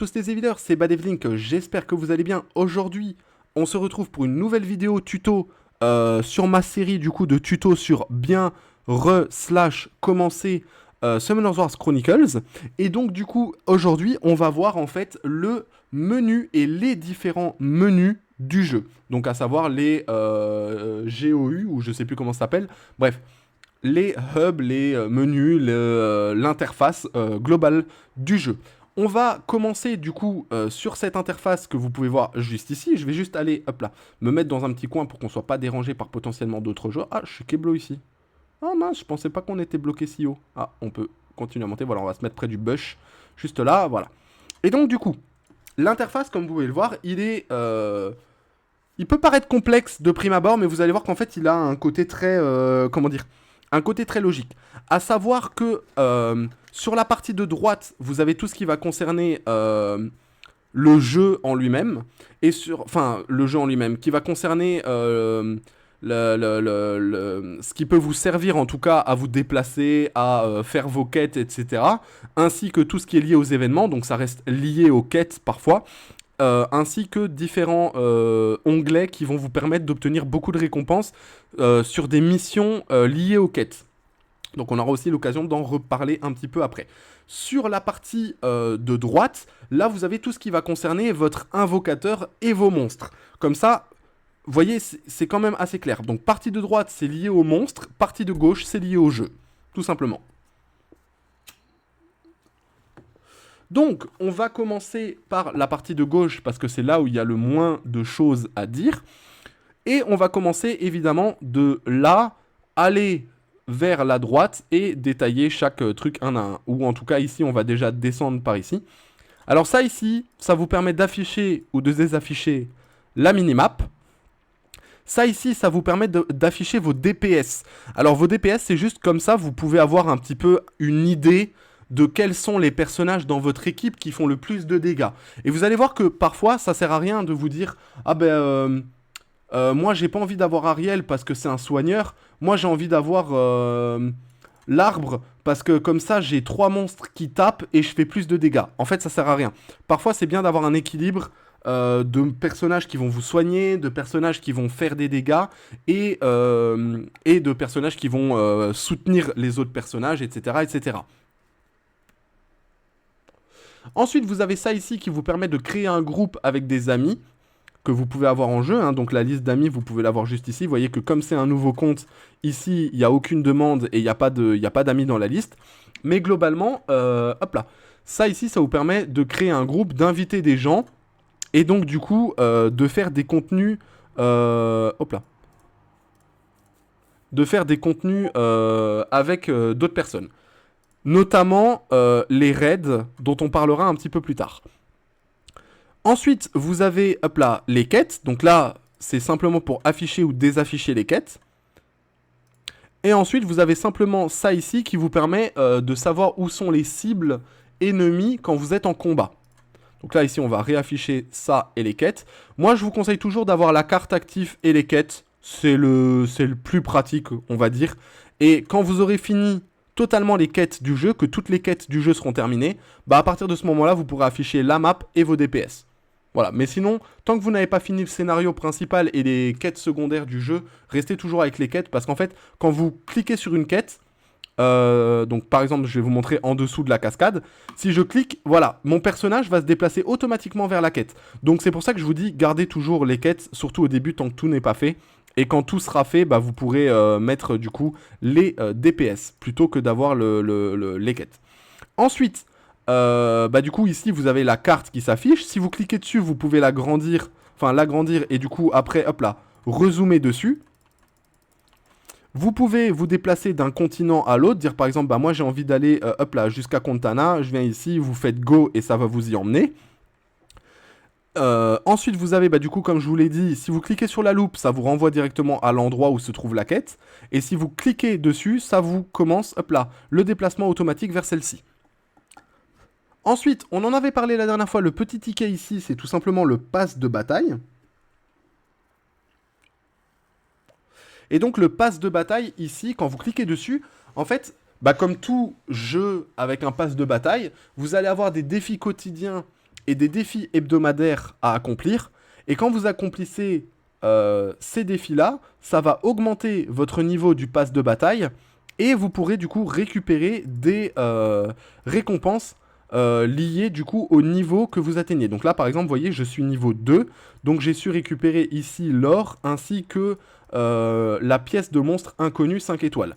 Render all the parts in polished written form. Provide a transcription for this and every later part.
Tous les évideurs, c'est Badevlink, j'espère que vous allez bien. Aujourd'hui, on se retrouve pour une nouvelle vidéo tuto sur ma série du coup de tutos sur bien commencer Summoners Wars Chronicles. Et donc du coup, aujourd'hui, on va voir en fait le menu et les différents menus du jeu. Donc à savoir les GOU, ou je sais plus comment ça s'appelle. Bref, les hubs, les menus, l'interface globale du jeu. On va commencer du coup sur cette interface que vous pouvez voir juste ici. Je vais juste aller, hop là, me mettre dans un petit coin pour qu'on soit pas dérangé par potentiellement d'autres joueurs. Ah, je suis Keblo ici. Ah mince, je pensais pas qu'on était bloqué si haut. Ah, on peut continuer à monter. Voilà, on va se mettre près du bush. Juste là, voilà. Et donc du coup, l'interface, comme vous pouvez le voir, il peut paraître complexe de prime abord, mais vous allez voir qu'en fait, il a un côté très, comment dire, un côté très logique. À savoir que sur la partie de droite, vous avez tout ce qui va concerner le jeu en lui-même, enfin, le jeu en lui-même, qui va concerner ce qui peut vous servir en tout cas à vous déplacer, à faire vos quêtes, etc. Ainsi que tout ce qui est lié aux événements, donc ça reste lié aux quêtes parfois. Ainsi que différents onglets qui vont vous permettre d'obtenir beaucoup de récompenses sur des missions liées aux quêtes. Donc on aura aussi l'occasion d'en reparler un petit peu après. Sur la partie de droite, là vous avez tout ce qui va concerner votre invocateur et vos monstres. Comme ça, vous voyez, c'est quand même assez clair. Donc partie de droite, c'est lié aux monstres, partie de gauche, c'est lié au jeu. Tout simplement. Donc, on va commencer par la partie de gauche parce que c'est là où il y a le moins de choses à dire. Et on va commencer évidemment de là, aller vers la droite et détailler chaque truc un à un. Ou en tout cas ici, on va déjà descendre par ici. Alors ça ici, ça vous permet d'afficher ou de désafficher la minimap. Ça ici, ça vous permet d'afficher vos DPS. Alors vos DPS, c'est juste comme ça, vous pouvez avoir un petit peu une idée de quels sont les personnages dans votre équipe qui font le plus de dégâts. Et vous allez voir que parfois, ça sert à rien de vous dire « Ah ben, moi j'ai pas envie d'avoir Ariel parce que c'est un soigneur. Moi j'ai envie d'avoir l'arbre parce que comme ça j'ai 3 monstres qui tapent et je fais plus de dégâts. » En fait, ça sert à rien. Parfois, c'est bien d'avoir un équilibre de personnages qui vont vous soigner, de personnages qui vont faire des dégâts et de personnages qui vont soutenir les autres personnages, etc., etc. Ensuite, vous avez ça ici qui vous permet de créer un groupe avec des amis que vous pouvez avoir en jeu. Hein. Donc la liste d'amis, vous pouvez l'avoir juste ici. Vous voyez que comme c'est un nouveau compte, ici, il n'y a aucune demande et il n'y a pas d'amis dans la liste. Mais globalement, hop là. Ça ici, ça vous permet de créer un groupe, d'inviter des gens et donc du coup, de faire des contenus... hop là. De faire des contenus avec d'autres personnes. Notamment les raids dont on parlera un petit peu plus tard. Ensuite, vous avez, hop là, les quêtes. Donc là, c'est simplement pour afficher ou désafficher les quêtes. Et ensuite, vous avez simplement ça ici qui vous permet de savoir où sont les cibles ennemies quand vous êtes en combat. Donc là, ici, on va réafficher ça et les quêtes. Moi, je vous conseille toujours d'avoir la carte active et les quêtes. C'est le plus pratique, on va dire. Et quand vous aurez fini totalement les quêtes du jeu, que toutes les quêtes du jeu seront terminées, bah à partir de ce moment-là, vous pourrez afficher la map et vos DPS. Voilà, mais sinon, tant que vous n'avez pas fini le scénario principal et les quêtes secondaires du jeu, restez toujours avec les quêtes, parce qu'en fait, quand vous cliquez sur une quête, donc par exemple, je vais vous montrer en dessous de la cascade, si je clique, voilà, mon personnage va se déplacer automatiquement vers la quête. Donc c'est pour ça que je vous dis, gardez toujours les quêtes, surtout au début, tant que tout n'est pas fait. Et quand tout sera fait, bah, vous pourrez mettre du coup les DPS, plutôt que d'avoir les quêtes. Ensuite, bah du coup ici vous avez la carte qui s'affiche. Si vous cliquez dessus, vous pouvez l'agrandir et du coup après hop là, rezoomer dessus. Vous pouvez vous déplacer d'un continent à l'autre, dire par exemple bah moi j'ai envie d'aller hop là jusqu'à Kontana, je viens ici, vous faites go et ça va vous y emmener. Ensuite vous avez bah du coup comme je vous l'ai dit, si vous cliquez sur la loupe, ça vous renvoie directement à l'endroit où se trouve la quête. Et si vous cliquez dessus, ça vous commence hop là, le déplacement automatique vers celle-ci. Ensuite, on en avait parlé la dernière fois, le petit ticket ici, c'est tout simplement le pass de bataille. Et donc le pass de bataille ici, quand vous cliquez dessus, en fait, bah, comme tout jeu avec un pass de bataille, vous allez avoir des défis quotidiens et des défis hebdomadaires à accomplir. Et quand vous accomplissez ces défis-là, ça va augmenter votre niveau du pass de bataille et vous pourrez du coup récupérer des récompenses liées du coup au niveau que vous atteignez. Donc là par exemple, vous voyez, je suis niveau 2, donc j'ai su récupérer ici l'or ainsi que la pièce de monstre inconnu 5 étoiles.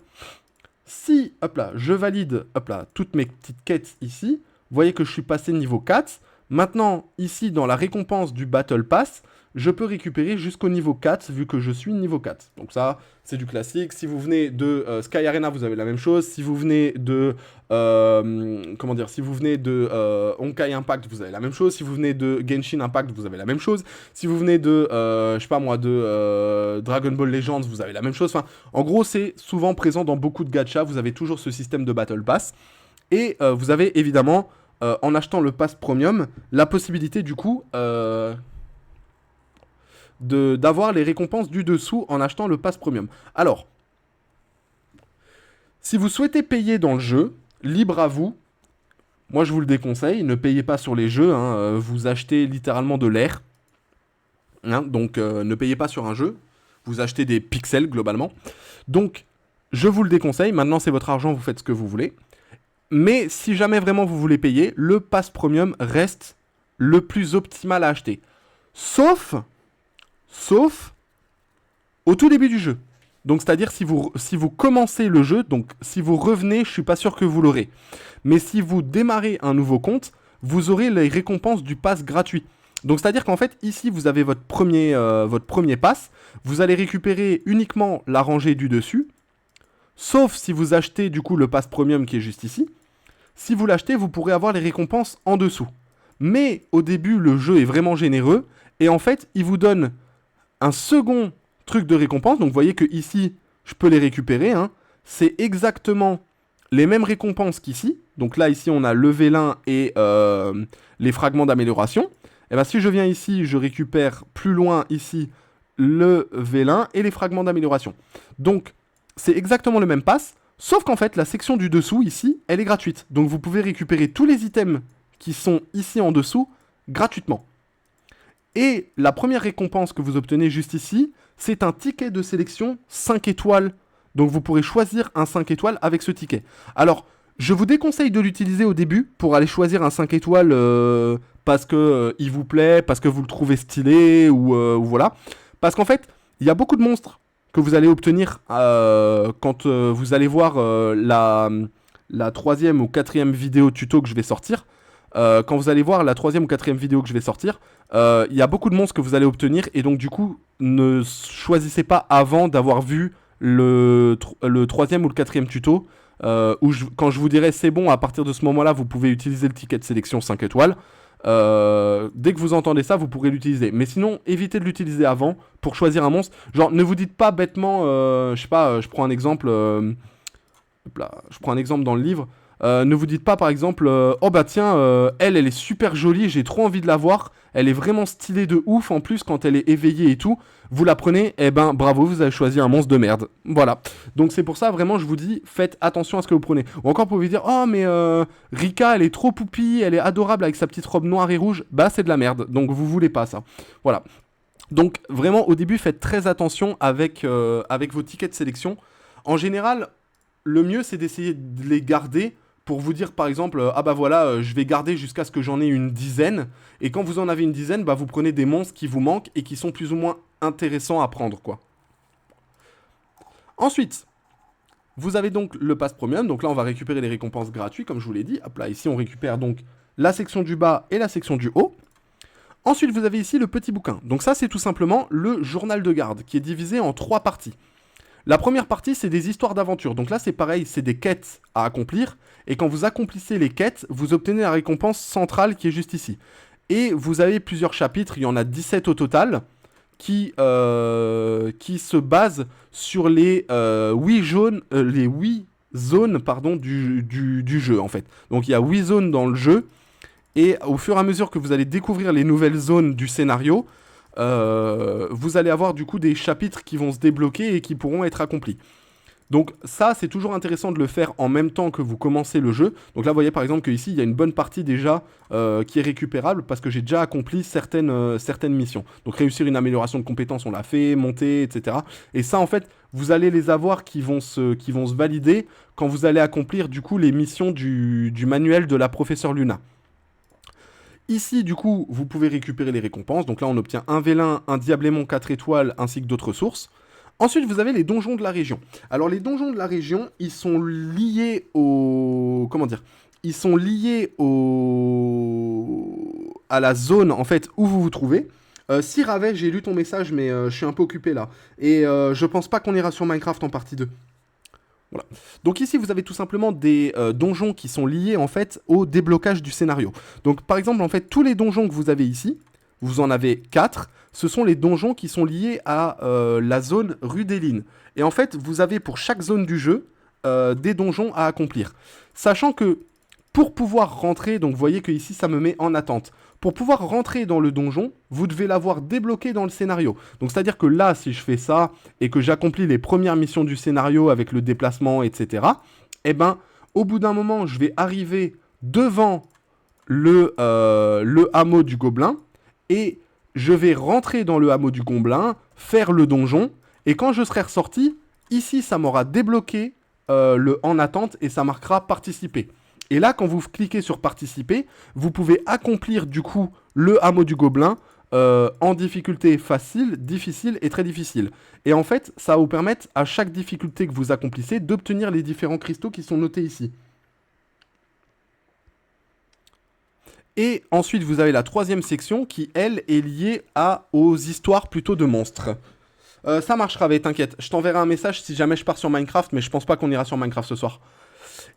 Si, hop là, je valide, hop là, toutes mes petites quêtes ici, vous voyez que je suis passé niveau 4. Maintenant, ici, dans la récompense du Battle Pass, je peux récupérer jusqu'au niveau 4, vu que je suis niveau 4. Donc ça, c'est du classique. Si vous venez de Sky Arena, vous avez la même chose. Si vous venez de... comment dire? Si vous venez de Honkai Impact, vous avez la même chose. Si vous venez de Genshin Impact, vous avez la même chose. Si vous venez de, je sais pas moi, de Dragon Ball Legends, vous avez la même chose. Enfin, en gros, c'est souvent présent dans beaucoup de gachas. Vous avez toujours ce système de Battle Pass. Et vous avez évidemment... en achetant le pass premium, la possibilité du coup d'avoir les récompenses du dessous en achetant le pass premium. Alors, si vous souhaitez payer dans le jeu, libre à vous, moi je vous le déconseille, ne payez pas sur les jeux, hein, vous achetez littéralement de l'air, hein, donc ne payez pas sur un jeu, vous achetez des pixels globalement, donc je vous le déconseille, maintenant c'est votre argent, vous faites ce que vous voulez. Mais si jamais vraiment vous voulez payer, le pass premium reste le plus optimal à acheter. Sauf au tout début du jeu. Donc c'est-à-dire si vous commencez le jeu, donc si vous revenez, je suis pas sûr que vous l'aurez. Mais si vous démarrez un nouveau compte, vous aurez les récompenses du pass gratuit. Donc c'est-à-dire qu'en fait, ici, vous avez votre premier pass. Vous allez récupérer uniquement la rangée du dessus. Sauf si vous achetez du coup le pass premium qui est juste ici. Si vous l'achetez, vous pourrez avoir les récompenses en dessous. Mais au début, le jeu est vraiment généreux. Et en fait, il vous donne un second truc de récompense. Donc vous voyez que ici, je peux les récupérer. Hein. C'est exactement les mêmes récompenses qu'ici. Donc là, ici, on a le vélin et les fragments d'amélioration. Et bien si je viens ici, je récupère plus loin ici le vélin et les fragments d'amélioration. Donc c'est exactement le même pass, sauf qu'en fait, la section du dessous, ici, elle est gratuite. Donc vous pouvez récupérer tous les items qui sont ici en dessous, gratuitement. Et la première récompense que vous obtenez juste ici, c'est un ticket de sélection 5 étoiles. Donc vous pourrez choisir un 5 étoiles avec ce ticket. Alors, je vous déconseille de l'utiliser au début pour aller choisir un 5 étoiles parce que il vous plaît, parce que vous le trouvez stylé, ou voilà. Parce qu'en fait, il y a beaucoup de monstres que vous allez obtenir quand vous allez voir la 3e ou 4e vidéo tuto que je vais sortir. Quand vous allez voir la 3e ou 4e vidéo que je vais sortir, il y a beaucoup de monstres que vous allez obtenir. Et donc du coup, ne choisissez pas avant d'avoir vu le 3e ou le 4e tuto. Quand je vous dirai c'est bon, à partir de ce moment-là, vous pouvez utiliser le ticket de sélection 5 étoiles. Dès que vous entendez ça, vous pourrez l'utiliser. Mais sinon, évitez de l'utiliser avant pour choisir un monstre. Genre, ne vous dites pas bêtement, je sais pas, je prends un exemple. Je prends un exemple dans le livre. Ne vous dites pas par exemple, oh bah tiens, elle est super jolie, j'ai trop envie de la voir. Elle est vraiment stylée de ouf en plus quand elle est éveillée et tout. Vous la prenez, et ben bravo, vous avez choisi un monstre de merde. Voilà. Donc c'est pour ça vraiment je vous dis, faites attention à ce que vous prenez. Ou encore pour vous dire, oh mais Rika elle est trop poupie, elle est adorable avec sa petite robe noire et rouge. Bah c'est de la merde, donc vous voulez pas ça. Voilà. Donc vraiment au début faites très attention avec vos tickets de sélection. En général, le mieux c'est d'essayer de les garder pour vous dire par exemple, ah bah voilà, je vais garder jusqu'à ce que j'en ai une dizaine. Et quand vous en avez une dizaine, bah vous prenez des monstres qui vous manquent et qui sont plus ou moins intéressants à prendre, quoi. Ensuite, vous avez donc le pass premium. Donc là, on va récupérer les récompenses gratuites, comme je vous l'ai dit. Hop là, ici, on récupère donc la section du bas et la section du haut. Ensuite, vous avez ici le petit bouquin. Donc ça, c'est tout simplement le journal de garde, qui est divisé en 3 parties. La première partie, c'est des histoires d'aventure. Donc là, c'est pareil, c'est des quêtes à accomplir. Et quand vous accomplissez les quêtes, vous obtenez la récompense centrale qui est juste ici. Et vous avez plusieurs chapitres, il y en a 17 au total, qui se basent sur les 8 zones du jeu, en fait. Donc il y a 8 zones dans le jeu. Et au fur et à mesure que vous allez découvrir les nouvelles zones du scénario, vous allez avoir du coup des chapitres qui vont se débloquer et qui pourront être accomplis. Donc ça, c'est toujours intéressant de le faire en même temps que vous commencez le jeu. Donc là, vous voyez par exemple qu'ici, il y a une bonne partie déjà qui est récupérable parce que j'ai déjà accompli certaines missions. Donc réussir une amélioration de compétences, on l'a fait, monter, etc. Et ça, en fait, vous allez les avoir qui vont se valider quand vous allez accomplir du coup les missions du manuel de la professeure Luna. Ici, du coup, vous pouvez récupérer les récompenses. Donc là, on obtient un vélin, un diablémon 4 étoiles, ainsi que d'autres sources. Ensuite, vous avez les donjons de la région. Alors, les donjons de la région, ils sont liés au... Comment dire ? Ils sont liés à la zone, en fait, où vous vous trouvez. Si Ravet, j'ai lu ton message, mais je suis un peu occupé là. Et je pense pas qu'on ira sur Minecraft en partie 2. Voilà. Donc ici, vous avez tout simplement des donjons qui sont liés en fait au déblocage du scénario. Donc par exemple, en fait, tous les donjons que vous avez ici, vous en avez 4, ce sont les donjons qui sont liés à la zone rue des Lignes. Et en fait, vous avez pour chaque zone du jeu des donjons à accomplir. Sachant que pour pouvoir rentrer, donc vous voyez que ici ça me met en attente. Pour pouvoir rentrer dans le donjon, vous devez l'avoir débloqué dans le scénario. Donc c'est-à-dire que là, si je fais ça et que j'accomplis les premières missions du scénario avec le déplacement, etc., eh ben, au bout d'un moment, je vais arriver devant le hameau du gobelin et je vais rentrer dans le hameau du gobelin, faire le donjon, et quand je serai ressorti, ici, ça m'aura débloqué le en attente et ça marquera participer. Et là, quand vous cliquez sur participer, vous pouvez accomplir du coup le hameau du gobelin en difficulté facile, difficile et très difficile. Et en fait, ça va vous permettre à chaque difficulté que vous accomplissez d'obtenir les différents cristaux qui sont notés ici. Et ensuite, vous avez la troisième section qui, elle, est liée aux histoires plutôt de monstres. Ça marchera, t'inquiète. Je t'enverrai un message si jamais je pars sur Minecraft, mais je pense pas qu'on ira sur Minecraft ce soir.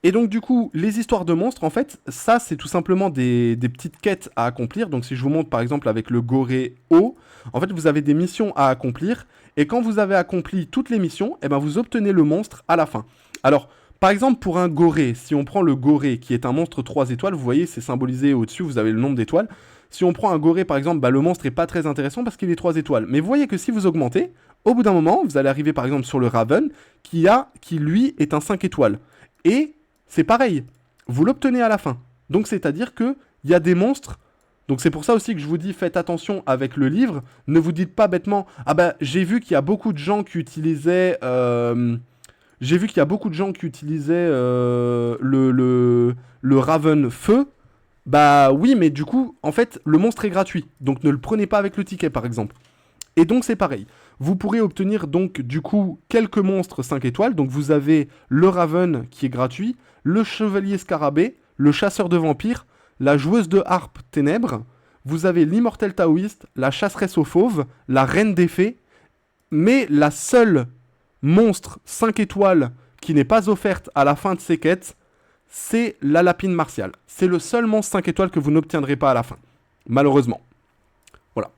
Et donc du coup, les histoires de monstres, en fait, ça c'est tout simplement des petites quêtes à accomplir. Donc si je vous montre par exemple avec le Goré O, en fait vous avez des missions à accomplir. Et quand vous avez accompli toutes les missions, eh ben, vous obtenez le monstre à la fin. Alors, par exemple pour un Goré, si on prend le Goré qui est un monstre 3 étoiles, vous voyez c'est symbolisé au-dessus, vous avez le nombre d'étoiles. Si on prend un Goré par exemple, bah, le monstre n'est pas très intéressant parce qu'il est 3 étoiles. Mais vous voyez que si vous augmentez, au bout d'un moment, vous allez arriver par exemple sur le Raven qui lui est un 5 étoiles. Et c'est pareil, vous l'obtenez à la fin. Donc c'est-à-dire qu'il y a des monstres. Donc c'est pour ça aussi que je vous dis, faites attention avec le livre. Ne vous dites pas bêtement, ah bah j'ai vu qu'il y a beaucoup de gens qui utilisaient... le Raven Feu. Bah oui, mais du coup, en fait, le monstre est gratuit. Donc ne le prenez pas avec le ticket, par exemple. Et donc c'est pareil. Vous pourrez obtenir donc du coup quelques monstres 5 étoiles. Donc vous avez le Raven qui est gratuit, le Chevalier Scarabée, le Chasseur de Vampires, la Joueuse de Harpe Ténèbres. Vous avez l'Immortel Taoïste, la Chasseresse aux Fauves, la Reine des Fées. Mais la seule monstre 5 étoiles qui n'est pas offerte à la fin de ces quêtes, c'est la Lapine Martiale. C'est le seul monstre 5 étoiles que vous n'obtiendrez pas à la fin. Malheureusement. Voilà.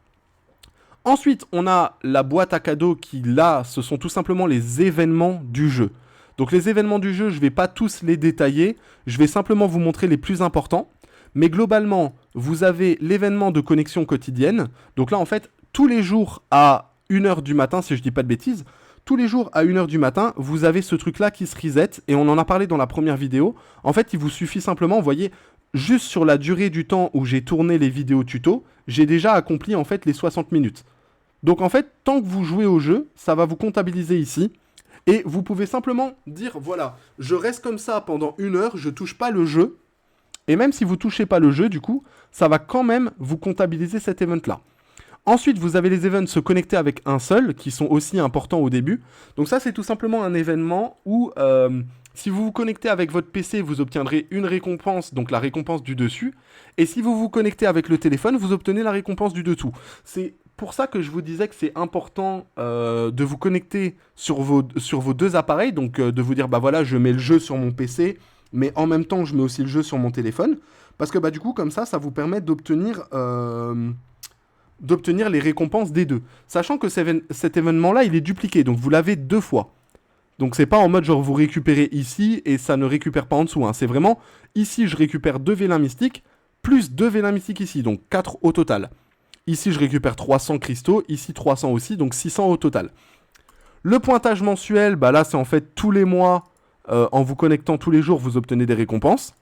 Ensuite, on a la boîte à cadeaux qui, là, ce sont tout simplement les événements du jeu. Donc les événements du jeu, je ne vais pas tous les détailler. Je vais simplement vous montrer les plus importants. Mais globalement, vous avez l'événement de connexion quotidienne. Donc là, en fait, tous les jours à 1h du matin, si je ne dis pas de bêtises, tous les jours à 1h du matin, vous avez ce truc-là qui se reset. Et on en a parlé dans la première vidéo. En fait, il vous suffit simplement, vous voyez, juste sur la durée du temps où j'ai tourné les vidéos tuto, j'ai déjà accompli en fait les 60 minutes. Donc en fait, tant que vous jouez au jeu, ça va vous comptabiliser ici. Et vous pouvez simplement dire, voilà, je reste comme ça pendant 1 heure, je touche pas le jeu. Et même si vous touchez pas le jeu, du coup, ça va quand même vous comptabiliser cet event-là. Ensuite, vous avez les events se connecter avec un seul, qui sont aussi importants au début. Donc ça, c'est tout simplement un événement où, si vous vous connectez avec votre PC, vous obtiendrez une récompense, donc la récompense du dessus. Et si vous vous connectez avec le téléphone, vous obtenez la récompense du dessous. C'est pour ça que je vous disais que c'est important de vous connecter sur vos deux appareils. Donc de vous dire, bah voilà, je mets le jeu sur mon PC, mais en même temps, je mets aussi le jeu sur mon téléphone. Parce que bah du coup, comme ça vous permet d'obtenir les récompenses des deux. Sachant que cet événement-là, il est dupliqué, donc vous l'avez 2 fois. Donc c'est pas en mode genre vous récupérez ici et ça ne récupère pas en dessous. Hein. C'est vraiment, ici je récupère 2 vélins mystiques, plus 2 vélins mystiques ici, donc 4 au total. Ici je récupère 300 cristaux, ici 300 aussi, donc 600 au total. Le pointage mensuel, bah là c'est en fait tous les mois, en vous connectant tous les jours, vous obtenez des récompenses.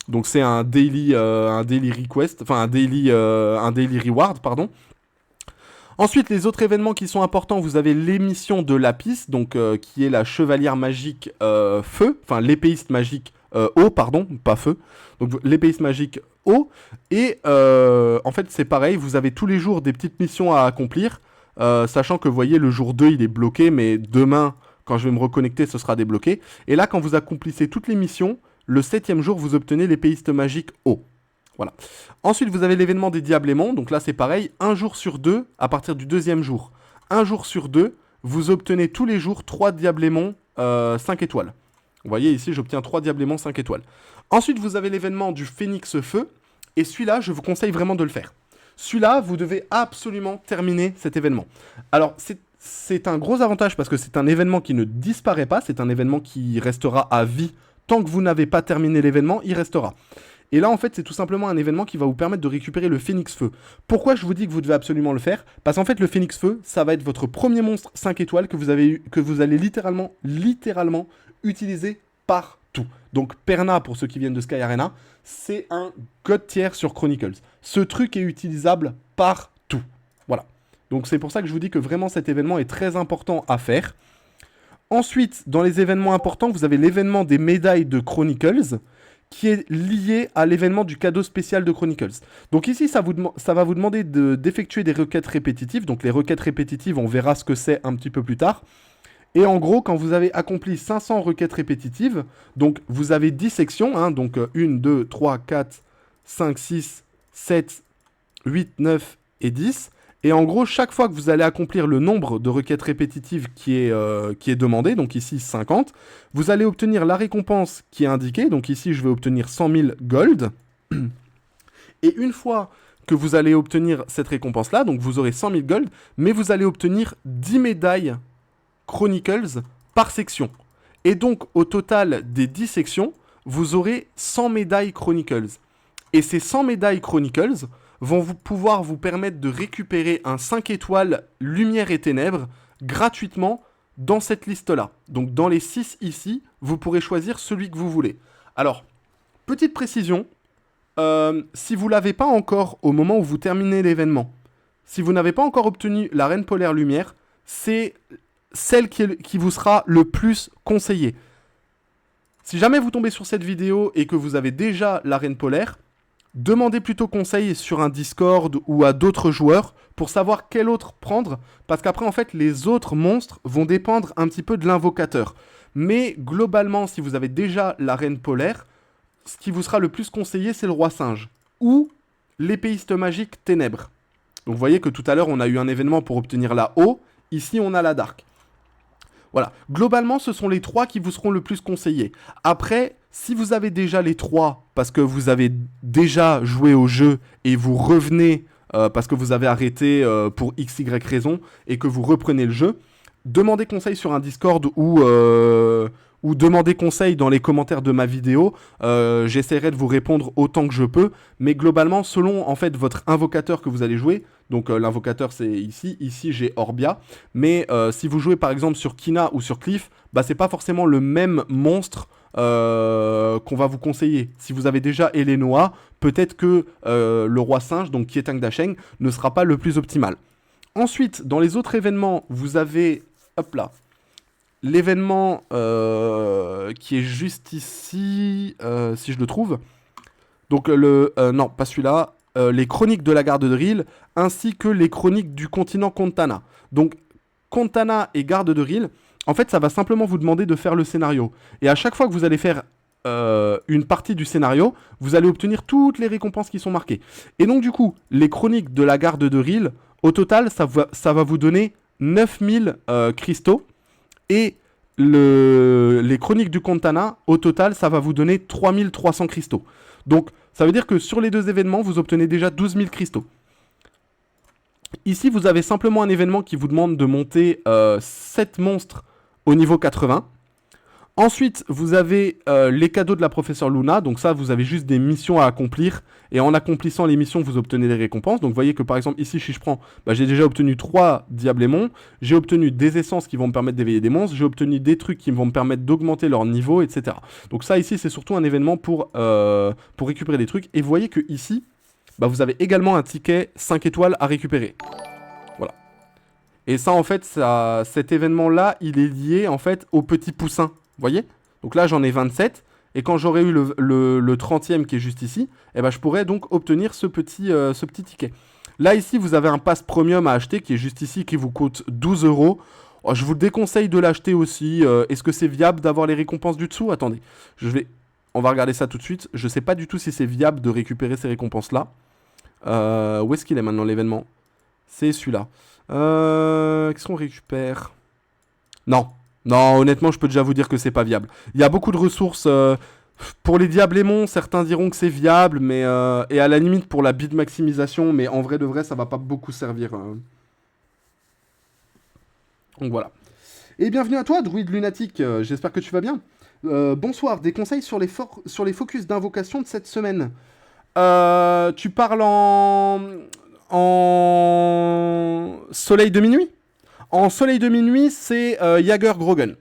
Donc c'est un daily request, enfin un daily reward, pardon. Ensuite, les autres événements qui sont importants, vous avez l'émission de Lapis, donc qui est la chevalière magique feu, enfin l'épéiste magique eau, pardon, pas feu. Donc l'épéiste magique eau. Et en fait, c'est pareil, vous avez tous les jours des petites missions à accomplir, sachant que vous voyez, le jour 2, il est bloqué, mais demain, quand je vais me reconnecter, ce sera débloqué. Et là, quand vous accomplissez toutes les missions, le 7e jour, vous obtenez l'épéiste magique eau. Voilà. Ensuite, vous avez l'événement des Diablémons. Donc là, c'est pareil. Un jour sur deux, à partir du 2e jour. Un jour sur deux, vous obtenez tous les jours 3 Diablémons 5 étoiles. Vous voyez, ici, j'obtiens 3 Diablémons 5 étoiles. Ensuite, vous avez l'événement du Phénix Feu. Et celui-là, je vous conseille vraiment de le faire. Celui-là, vous devez absolument terminer cet événement. Alors, c'est un gros avantage parce que c'est un événement qui ne disparaît pas. C'est un événement qui restera à vie. Tant que vous n'avez pas terminé l'événement, il restera. Et là, en fait, c'est tout simplement un événement qui va vous permettre de récupérer le Phénix Feu. Pourquoi je vous dis que vous devez absolument le faire? Parce qu'en fait, le Phénix Feu, ça va être votre premier monstre 5 étoiles que vous allez littéralement utiliser partout. Donc, Perna, pour ceux qui viennent de Sky Arena, c'est un god tier sur Chronicles. Ce truc est utilisable partout. Voilà. Donc, c'est pour ça que je vous dis que vraiment, cet événement est très important à faire. Ensuite, dans les événements importants, vous avez l'événement des médailles de Chronicles, qui est lié à l'événement du cadeau spécial de Chronicles. Donc ici, ça va vous demander d'effectuer des requêtes répétitives. Donc les requêtes répétitives, on verra ce que c'est un petit peu plus tard. Et en gros, quand vous avez accompli 500 requêtes répétitives, donc vous avez 10 sections, hein, donc 1, 2, 3, 4, 5, 6, 7, 8, 9 et 10. Et en gros, chaque fois que vous allez accomplir le nombre de requêtes répétitives qui est demandé, donc ici 50, vous allez obtenir la récompense qui est indiquée. Donc ici, je vais obtenir 100 000 gold. Et une fois que vous allez obtenir cette récompense-là, donc vous aurez 100 000 gold, mais vous allez obtenir 10 médailles Chronicles par section. Et donc, au total des 10 sections, vous aurez 100 médailles Chronicles. Et ces 100 médailles Chronicles vont pouvoir vous permettre de récupérer un 5 étoiles Lumière et Ténèbres gratuitement dans cette liste-là. Donc dans les 6 ici, vous pourrez choisir celui que vous voulez. Alors, petite précision, si vous ne l'avez pas encore au moment où vous terminez l'événement, si vous n'avez pas encore obtenu la Reine Polaire Lumière, c'est celle qui vous sera le plus conseillée. Si jamais vous tombez sur cette vidéo et que vous avez déjà la Reine Polaire, demandez plutôt conseil sur un Discord ou à d'autres joueurs pour savoir quel autre prendre, parce qu'après en fait les autres monstres vont dépendre un petit peu de l'invocateur. Mais globalement, si vous avez déjà la Reine Polaire, ce qui vous sera le plus conseillé, c'est le Roi Singe ou l'épéiste magique Ténèbres. Donc vous voyez que tout à l'heure on a eu un événement pour obtenir la haut, ici on a la Dark. Voilà, globalement ce sont les 3 qui vous seront le plus conseillés. Après, si vous avez déjà les 3 parce que vous avez déjà joué au jeu et vous revenez parce que vous avez arrêté pour XY raison et que vous reprenez le jeu, demandez conseil sur un Discord ou demandez conseil dans les commentaires de ma vidéo. J'essaierai de vous répondre autant que je peux, mais globalement, selon en fait votre invocateur que vous allez jouer, donc l'invocateur c'est ici j'ai Orbia, mais si vous jouez par exemple sur Kina ou sur Cliff, bah c'est pas forcément le même monstre qu'on va vous conseiller. Si vous avez déjà Elenoa, peut-être que le Roi Singe, donc Kietang Dasheng, ne sera pas le plus optimal. Ensuite, dans les autres événements, vous avez, hop là, l'événement qui est juste ici, si je le trouve. Donc non, pas celui-là. Les chroniques de la garde de Ril, ainsi que les chroniques du continent Kontana. Donc, Kontana et garde de Ril, en fait, ça va simplement vous demander de faire le scénario. Et à chaque fois que vous allez faire une partie du scénario, vous allez obtenir toutes les récompenses qui sont marquées. Et donc, du coup, les chroniques de la garde de Ril, au total, ça va vous donner 9000 cristaux. Et les chroniques du Kontana, au total, ça va vous donner 3300 cristaux. Donc, ça veut dire que sur les 2 événements, vous obtenez déjà 12 000 cristaux. Ici, vous avez simplement un événement qui vous demande de monter 7 monstres au niveau 80. Ensuite, vous avez les cadeaux de la professeure Luna. Donc ça, vous avez juste des missions à accomplir. Et en accomplissant les missions, vous obtenez des récompenses. Donc vous voyez que par exemple, ici, si je prends, bah, j'ai déjà obtenu 3 diablémons. J'ai obtenu des essences qui vont me permettre d'éveiller des monstres. J'ai obtenu des trucs qui vont me permettre d'augmenter leur niveau, etc. Donc ça, ici, c'est surtout un événement pour récupérer des trucs. Et vous voyez que ici, bah, vous avez également un ticket 5 étoiles à récupérer. Voilà. Et ça, en fait, cet événement-là, il est lié, en fait, au petit poussin. Vous voyez? Donc là, j'en ai 27. Et quand j'aurai eu le 30e qui est juste ici, eh ben, je pourrais donc obtenir ce petit ticket. Là, ici, vous avez un pass premium à acheter qui est juste ici, qui vous coûte 12 €. Oh, je vous déconseille de l'acheter aussi. Est-ce que c'est viable d'avoir les récompenses du dessous? Attendez, on va regarder ça tout de suite. Je sais pas du tout si c'est viable de récupérer ces récompenses-là. Où est-ce qu'il est maintenant l'événement? C'est celui-là. Qu'est-ce qu'on récupère? Non. Non, honnêtement, je peux déjà vous dire que c'est pas viable. Il y a beaucoup de ressources. Pour les diablémons, certains diront que c'est viable, mais et à la limite pour la bid maximisation, mais en vrai de vrai, ça va pas beaucoup servir. Donc voilà. Et bienvenue à toi, druide lunatique. J'espère que tu vas bien. Bonsoir. Des conseils sur les focus d'invocation de cette semaine. Tu parles en soleil de minuit? En soleil de minuit, c'est Jagger Grogan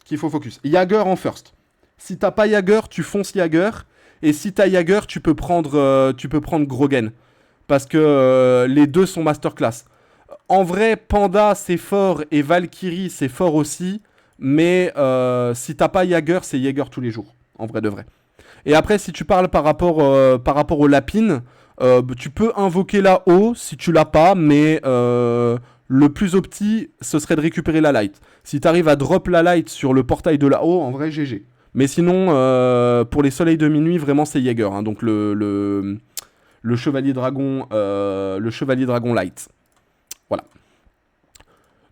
qu'il faut focus. Jagger en first. Si t'as pas Jagger, tu fonces Jagger. Et si t'as Jagger, tu peux prendre Grogan. Parce que les deux sont masterclass. En vrai, Panda, c'est fort. Et Valkyrie, c'est fort aussi. Mais si t'as pas Jagger, c'est Jagger tous les jours. En vrai de vrai. Et après, si tu parles par rapport au lapine, tu peux invoquer la haut si tu l'as pas. Mais le plus opti, ce serait de récupérer la light. Si tu arrives à drop la light sur le portail de là-haut, en vrai, GG. Mais sinon, pour les soleils de minuit, vraiment, c'est Jaeger. Hein, donc le chevalier dragon light. Voilà.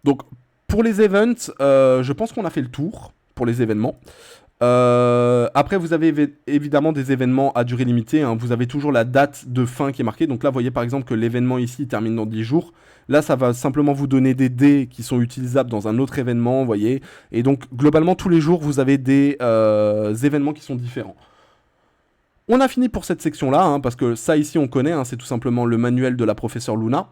Donc, pour les events, je pense qu'on a fait le tour pour les événements. Après, vous avez évidemment des événements à durée limitée. Hein. Vous avez toujours la date de fin qui est marquée. Donc là, vous voyez par exemple que l'événement ici termine dans 10 jours. Là, ça va simplement vous donner des dés qui sont utilisables dans un autre événement, vous voyez. Et donc, globalement, tous les jours, vous avez des événements qui sont différents. On a fini pour cette section-là, hein, parce que ça ici, on connaît. Hein, c'est tout simplement le manuel de la professeure Luna.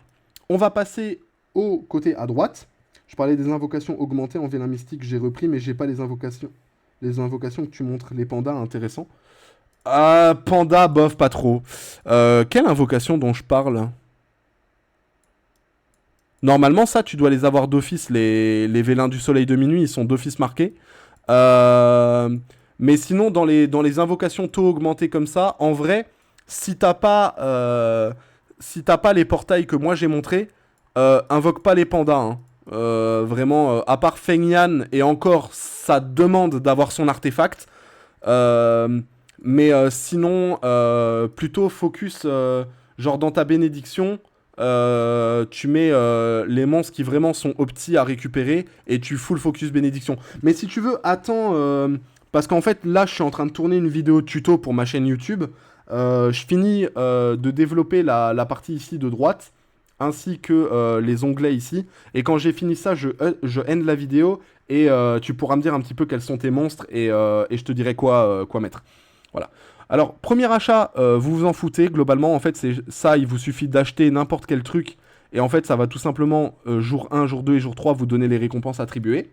On va passer au côté à droite. Je parlais des invocations augmentées en vélin mystique. J'ai repris, mais j'ai pas les invocations. Les invocations que tu montres, les pandas, intéressant. Ah, panda, bof, pas trop. Quelle invocation dont je parle? Normalement, ça, tu dois les avoir d'office. Les vélins du soleil de minuit, ils sont d'office marqués. Mais sinon, dans les invocations taux augmentées comme ça, en vrai, si t'as pas les portails que moi j'ai montrés, invoque pas les pandas. Hein. Vraiment, à part Feng Yan, et encore, ça demande d'avoir son artefact. Mais sinon, plutôt focus, genre dans ta bénédiction, tu mets les monstres qui vraiment sont opti à récupérer et tu full focus bénédiction. Mais si tu veux, attends, parce qu'en fait, là, je suis en train de tourner une vidéo tuto pour ma chaîne YouTube. Je finis de développer la partie ici de droite, ainsi que les onglets ici. Et quand j'ai fini ça, je end la vidéo et tu pourras me dire un petit peu quels sont tes monstres et je te dirai quoi mettre. Voilà. Alors, premier achat, vous vous en foutez, globalement, en fait, c'est ça, il vous suffit d'acheter n'importe quel truc, et en fait, ça va tout simplement, jour 1, jour 2 et jour 3, vous donner les récompenses attribuées.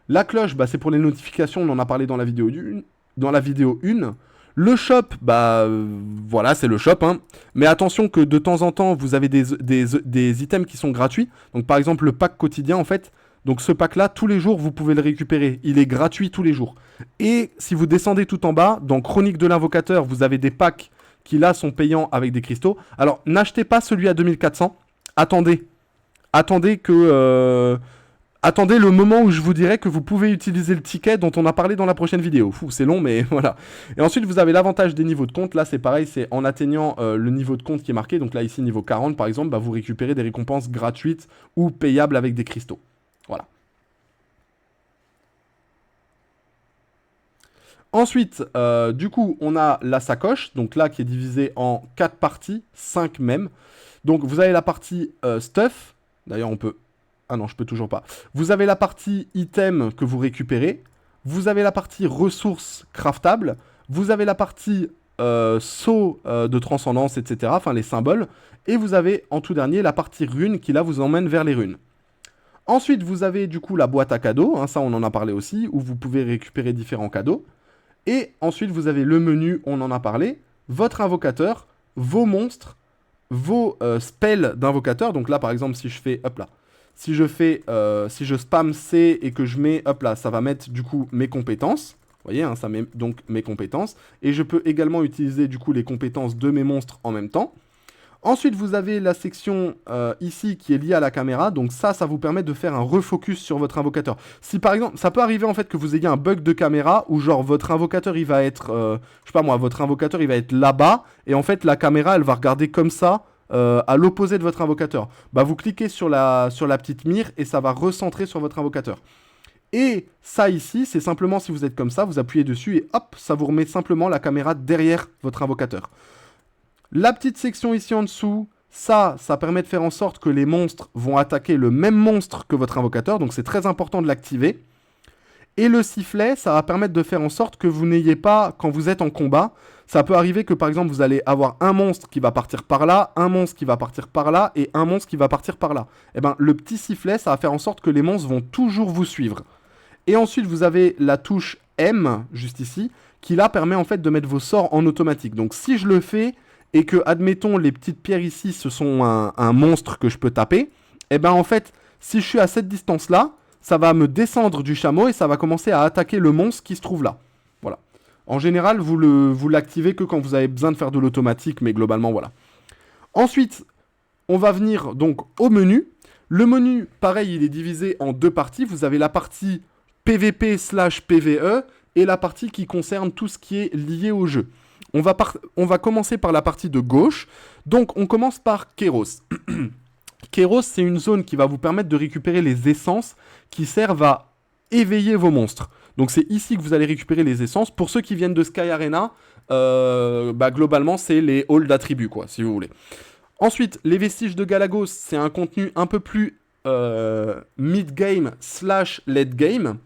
La cloche, bah, c'est pour les notifications, on en a parlé dans la vidéo 1. Le shop, bah, voilà, c'est le shop, hein. Mais attention que de temps en temps, vous avez des items qui sont gratuits. Donc, par exemple, le pack quotidien, en fait, donc ce pack-là, tous les jours, vous pouvez le récupérer. Il est gratuit tous les jours. Et si vous descendez tout en bas, dans Chronique de l'invocateur, vous avez des packs qui là sont payants avec des cristaux. Alors n'achetez pas celui à 2400. Attendez. Attendez le moment où je vous dirai que vous pouvez utiliser le ticket dont on a parlé dans la prochaine vidéo. Fou, c'est long, mais voilà. Et ensuite, vous avez l'avantage des niveaux de compte. Là, c'est pareil, c'est en atteignant le niveau de compte qui est marqué. Donc là, ici, niveau 40, par exemple, bah, vous récupérez des récompenses gratuites ou payables avec des cristaux. Voilà. Ensuite, du coup, on a la sacoche, donc là, qui est divisée en 4 parties, 5 même. Donc, vous avez la partie stuff. D'ailleurs, on peut... Ah non, je peux toujours pas. Vous avez la partie item que vous récupérez. vous avez la partie ressources craftables, vous avez la partie saut de transcendance, etc., enfin les symboles, et vous avez en tout dernier la partie runes qui là vous emmène vers les runes. Ensuite, vous avez du coup la boîte à cadeaux, hein, ça on en a parlé aussi, où vous pouvez récupérer différents cadeaux. Et ensuite, vous avez le menu, on en a parlé, votre invocateur, vos monstres, vos spells d'invocateur. Donc là, par exemple, si je fais, hop là, si je spam C et que je mets, hop là, ça va mettre du coup mes compétences. Vous voyez, hein, ça met donc mes compétences. Et je peux également utiliser du coup les compétences de mes monstres en même temps. Ensuite, vous avez la section ici qui est liée à la caméra. Donc ça vous permet de faire un refocus sur votre invocateur. Si par exemple, ça peut arriver en fait que vous ayez un bug de caméra où genre votre invocateur il va être, je sais pas moi, votre invocateur il va être là-bas et en fait la caméra elle va regarder comme ça à l'opposé de votre invocateur. Bah vous cliquez sur la petite mire et ça va recentrer sur votre invocateur. Et ça ici, c'est simplement si vous êtes comme ça, vous appuyez dessus et hop, ça vous remet simplement la caméra derrière votre invocateur. La petite section ici en dessous, ça permet de faire en sorte que les monstres vont attaquer le même monstre que votre invocateur, donc c'est très important de l'activer. Et le sifflet, ça va permettre de faire en sorte que vous n'ayez pas, quand vous êtes en combat, ça peut arriver que par exemple vous allez avoir un monstre qui va partir par là, un monstre qui va partir par là, et un monstre qui va partir par là. Et bien le petit sifflet, ça va faire en sorte que les monstres vont toujours vous suivre. Et ensuite vous avez la touche M, juste ici, qui là permet en fait de mettre vos sorts en automatique. Donc si je le fais et que, admettons, les petites pierres ici, ce sont un monstre que je peux taper, et ben en fait, si je suis à cette distance-là, ça va me descendre du chameau et ça va commencer à attaquer le monstre qui se trouve là. Voilà. En général, vous l'activez que quand vous avez besoin de faire de l'automatique, mais globalement, voilà. Ensuite, on va venir donc au menu. Le menu, pareil, il est divisé en deux parties. Vous avez la partie PVP/PVE et la partie qui concerne tout ce qui est lié au jeu. On va commencer par la partie de gauche. Donc, on commence par Kéros. Kéros, c'est une zone qui va vous permettre de récupérer les essences qui servent à éveiller vos monstres. Donc, c'est ici que vous allez récupérer les essences. Pour ceux qui viennent de Sky Arena, globalement, c'est les halls d'attributs, quoi, si vous voulez. Ensuite, les vestiges de Galagos, c'est un contenu un peu plus mid-game / late game.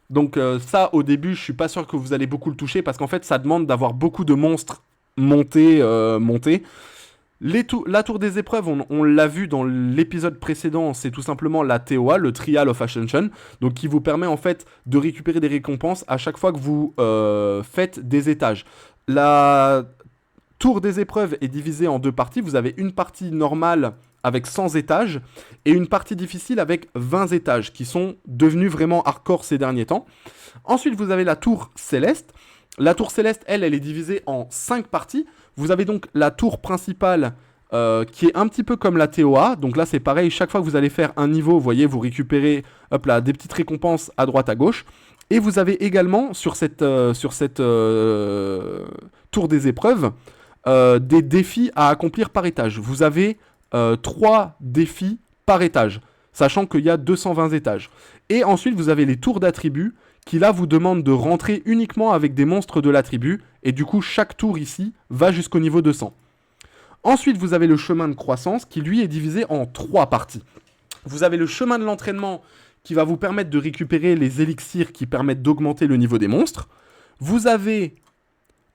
Donc ça, au début, je suis pas sûr que vous allez beaucoup le toucher parce qu'en fait, ça demande d'avoir beaucoup de monstres montés. La tour des épreuves, on l'a vu dans l'épisode précédent, c'est tout simplement la TOA, le Trial of Ascension, donc qui vous permet en fait de récupérer des récompenses à chaque fois que vous faites des étages. La tour des épreuves est divisée en deux parties. Vous avez une partie normale avec 100 étages, et une partie difficile avec 20 étages, qui sont devenus vraiment hardcore ces derniers temps. Ensuite, vous avez la tour céleste. La tour céleste, elle est divisée en 5 parties. Vous avez donc la tour principale, qui est un petit peu comme la TOA. Donc là, c'est pareil, chaque fois que vous allez faire un niveau, vous voyez, vous récupérez hop là, des petites récompenses à droite, à gauche. Et vous avez également, sur cette tour des épreuves, des défis à accomplir par étage. Vous avez 3 défis par étage, sachant qu'il y a 220 étages. Et ensuite, vous avez les tours d'attributs, qui là vous demandent de rentrer uniquement avec des monstres de l'attribut, et du coup, chaque tour ici va jusqu'au niveau 200. Ensuite, vous avez le chemin de croissance, qui lui est divisé en 3 parties. Vous avez le chemin de l'entraînement, qui va vous permettre de récupérer les élixirs qui permettent d'augmenter le niveau des monstres. Vous avez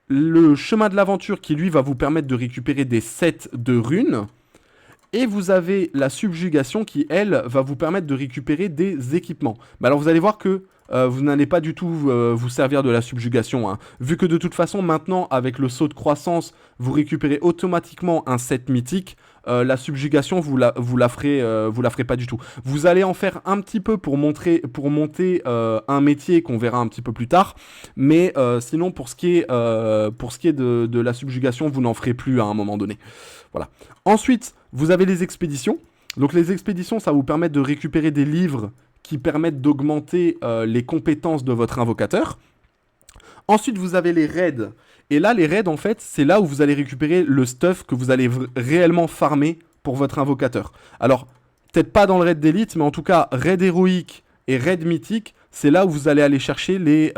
le chemin de l'aventure, qui lui va vous permettre de récupérer des sets de runes. Et vous avez la subjugation qui, elle, va vous permettre de récupérer des équipements. Mais alors vous allez voir que vous n'allez pas du tout vous servir de la subjugation. Hein. Vu que de toute façon, maintenant, avec le saut de croissance, vous récupérez automatiquement un set mythique, la subjugation, vous la ferez pas du tout. Vous allez en faire un petit peu pour monter un métier qu'on verra un petit peu plus tard. Mais sinon, pour ce qui est de la subjugation, vous n'en ferez plus à un moment donné. Voilà. Ensuite, vous avez les expéditions. Donc les expéditions, ça vous permet de récupérer des livres qui permettent d'augmenter les compétences de votre invocateur. Ensuite, vous avez les raids. Et là, les raids, en fait, c'est là où vous allez récupérer le stuff que vous allez réellement farmer pour votre invocateur. Alors, peut-être pas dans le raid d'élite, mais en tout cas, raid héroïque et raid mythique, c'est là où vous allez aller chercher les